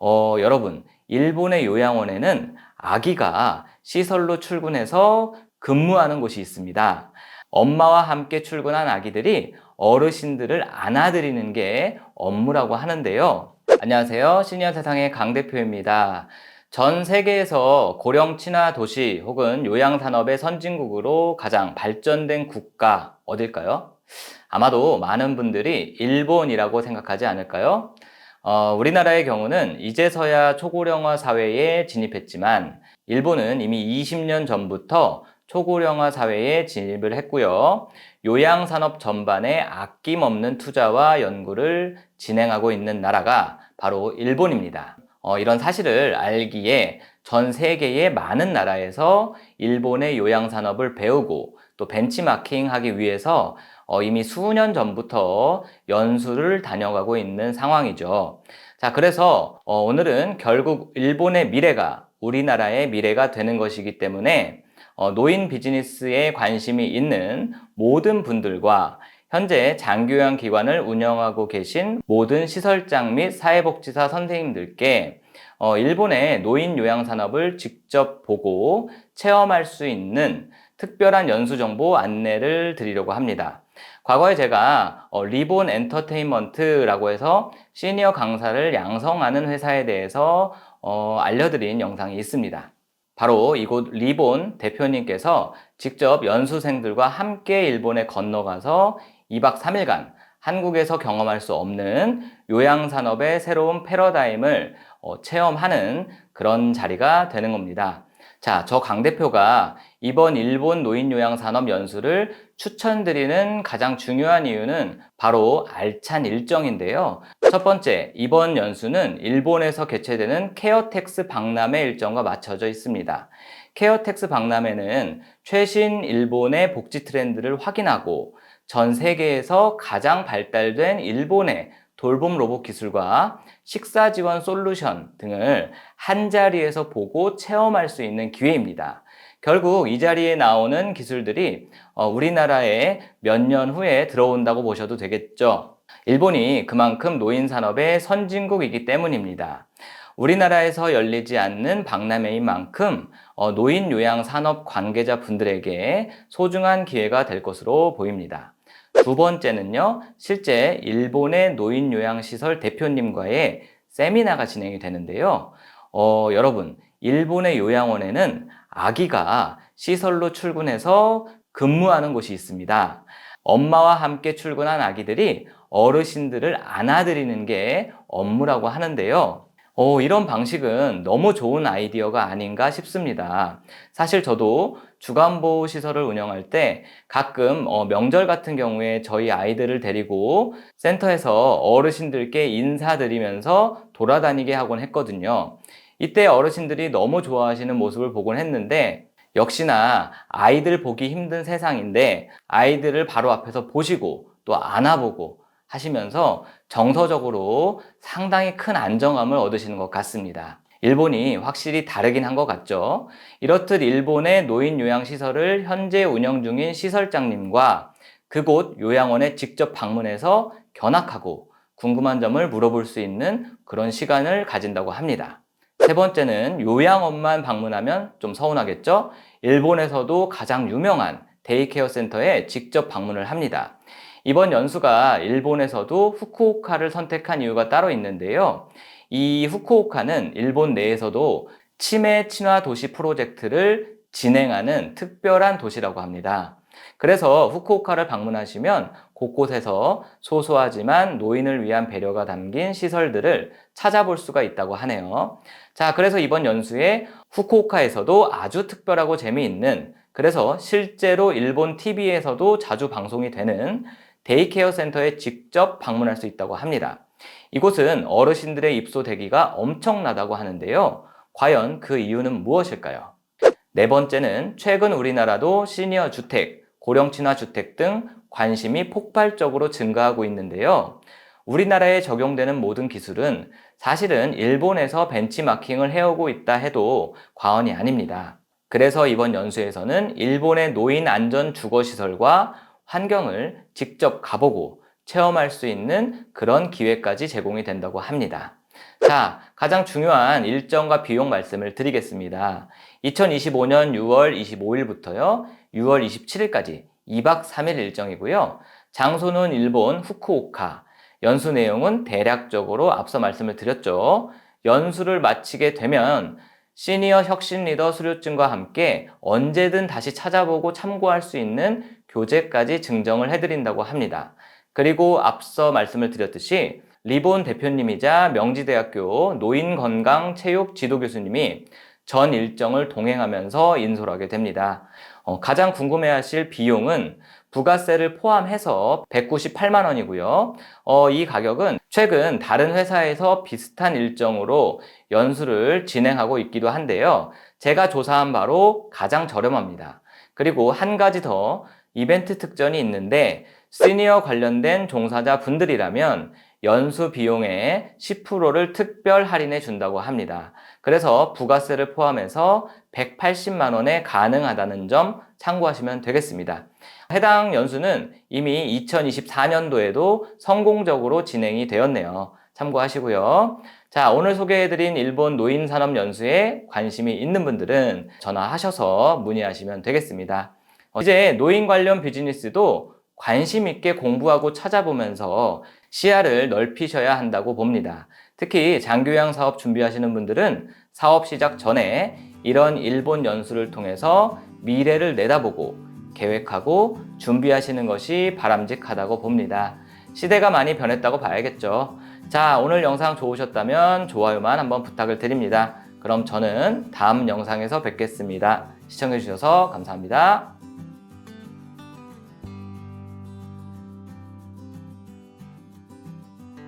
여러분, 일본의 요양원에는 아기가 시설로 출근해서 근무하는 곳이 있습니다. 엄마와 함께 출근한 아기들이 어르신들을 안아드리는 게 업무라고 하는데요. 안녕하세요. 시니어 세상의 강 대표입니다. 전 세계에서 고령 친화 도시 혹은 요양산업의 선진국으로 가장 발전된 국가 어딜까요? 아마도 많은 분들이 일본이라고 생각하지 않을까요? 우리나라의 경우는 이제서야 초고령화 사회에 진입했지만 일본은 이미 20년 전부터 초고령화 사회에 진입을 했고요. 요양산업 전반에 아낌없는 투자와 연구를 진행하고 있는 나라가 바로 일본입니다. 이런 사실을 알기에 전 세계의 많은 나라에서 일본의 요양산업을 배우고 또 벤치마킹하기 위해서 이미 수년 전부터 연수를 다녀가고 있는 상황이죠. 자, 그래서 오늘은 결국 일본의 미래가 우리나라의 미래가 되는 것이기 때문에 노인 비즈니스에 관심이 있는 모든 분들과 현재 장교양 기관을 운영하고 계신 모든 시설장 및 사회복지사 선생님들께 일본의 노인 요양 산업을 직접 보고 체험할 수 있는 특별한 연수 정보 안내를 드리려고 합니다. 과거에 제가 리본 엔터테인먼트라고 해서 시니어 강사를 양성하는 회사에 대해서 알려드린 영상이 있습니다. 바로 이곳 리본 대표님께서 직접 연수생들과 함께 일본에 건너가서 2박 3일간 한국에서 경험할 수 없는 요양산업의 새로운 패러다임을 체험하는 그런 자리가 되는 겁니다. 자, 저 강 대표가 이번 일본 노인요양산업 연수를 추천드리는 가장 중요한 이유는 바로 알찬 일정인데요. 첫 번째, 이번 연수는 일본에서 개최되는 케어텍스 박람회 일정과 맞춰져 있습니다. 케어텍스 박람회는 최신 일본의 복지 트렌드를 확인하고 전 세계에서 가장 발달된 일본의 돌봄 로봇 기술과 식사 지원 솔루션 등을 한자리에서 보고 체험할 수 있는 기회입니다. 결국 이 자리에 나오는 기술들이 우리나라에 몇 년 후에 들어온다고 보셔도 되겠죠. 일본이 그만큼 노인 산업의 선진국이기 때문입니다. 우리나라에서 열리지 않는 박람회인 만큼 노인 요양 산업 관계자 분들에게 소중한 기회가 될 것으로 보입니다. 두 번째는요, 실제 일본의 노인요양시설 대표님과의 세미나가 진행이 되는데요. 여러분, 일본의 요양원에는 아기가 시설로 출근해서 근무하는 곳이 있습니다. 엄마와 함께 출근한 아기들이 어르신들을 안아드리는 게 업무라고 하는데요. 이런 방식은 너무 좋은 아이디어가 아닌가 싶습니다. 사실 저도 주간보호 시설을 운영할 때 가끔 명절 같은 경우에 저희 아이들을 데리고 센터에서 어르신들께 인사드리면서 돌아다니게 하곤 했거든요. 이때 어르신들이 너무 좋아하시는 모습을 보곤 했는데 역시나 아이들 보기 힘든 세상인데 아이들을 바로 앞에서 보시고 또 안아보고 하시면서 정서적으로 상당히 큰 안정감을 얻으시는 것 같습니다. 일본이 확실히 다르긴 한 것 같죠. 이렇듯 일본의 노인 요양시설을 현재 운영 중인 시설장님과 그곳 요양원에 직접 방문해서 견학하고 궁금한 점을 물어볼 수 있는 그런 시간을 가진다고 합니다. 세 번째는 요양원만 방문하면 좀 서운하겠죠? 일본에서도 가장 유명한 데이케어 센터에 직접 방문을 합니다. 이번 연수가 일본에서도 후쿠오카를 선택한 이유가 따로 있는데요. 이 후쿠오카는 일본 내에서도 치매 친화 도시 프로젝트를 진행하는 특별한 도시라고 합니다. 그래서 후쿠오카를 방문하시면 곳곳에서 소소하지만 노인을 위한 배려가 담긴 시설들을 찾아볼 수가 있다고 하네요. 자, 그래서 이번 연수에 후쿠오카에서도 아주 특별하고 재미있는, 그래서 실제로 일본 TV에서도 자주 방송이 되는 데이케어 센터에 직접 방문할 수 있다고 합니다. 이곳은 어르신들의 입소 대기가 엄청나다고 하는데요. 과연 그 이유는 무엇일까요? 네 번째는 최근 우리나라도 시니어 주택, 고령 친화 주택 등 관심이 폭발적으로 증가하고 있는데요. 우리나라에 적용되는 모든 기술은 사실은 일본에서 벤치마킹을 해오고 있다 해도 과언이 아닙니다. 그래서 이번 연수에서는 일본의 노인 안전 주거시설과 환경을 직접 가보고 체험할 수 있는 그런 기회까지 제공이 된다고 합니다. 자, 가장 중요한 일정과 비용 말씀을 드리겠습니다. 2025년 6월 25일부터요, 6월 27일까지 2박 3일 일정이고요. 장소는 일본 후쿠오카. 연수 내용은 대략적으로 앞서 말씀을 드렸죠. 연수를 마치게 되면 시니어 혁신 리더 수료증과 함께 언제든 다시 찾아보고 참고할 수 있는 교재까지 증정을 해드린다고 합니다. 그리고 앞서 말씀을 드렸듯이 리본 대표님이자 명지대학교 노인건강체육 지도교수님이 전 일정을 동행하면서 인솔 하게 됩니다. 가장 궁금해하실 비용은 부가세를 포함해서 198만 원이고요. 이 가격은 최근 다른 회사에서 비슷한 일정으로 연수를 진행하고 있기도 한데요. 제가 조사한 바로 가장 저렴합니다. 그리고 한 가지 더 이벤트 특전이 있는데 시니어 관련된 종사자 분들이라면 연수 비용의 10%를 특별 할인해 준다고 합니다. 그래서 부가세를 포함해서 180만 원에 가능하다는 점 참고하시면 되겠습니다. 해당 연수는 이미 2024년도에도 성공적으로 진행이 되었네요. 참고하시고요. 자, 오늘 소개해드린 일본 노인산업 연수에 관심이 있는 분들은 전화하셔서 문의하시면 되겠습니다. 이제 노인 관련 비즈니스도 관심 있게 공부하고 찾아보면서 시야를 넓히셔야 한다고 봅니다. 특히 장교양 사업 준비하시는 분들은 사업 시작 전에 이런 일본 연수를 통해서 미래를 내다보고 계획하고 준비하시는 것이 바람직하다고 봅니다. 시대가 많이 변했다고 봐야겠죠. 자, 오늘 영상 좋으셨다면 좋아요만 한번 부탁을 드립니다. 그럼 저는 다음 영상에서 뵙겠습니다. 시청해주셔서 감사합니다.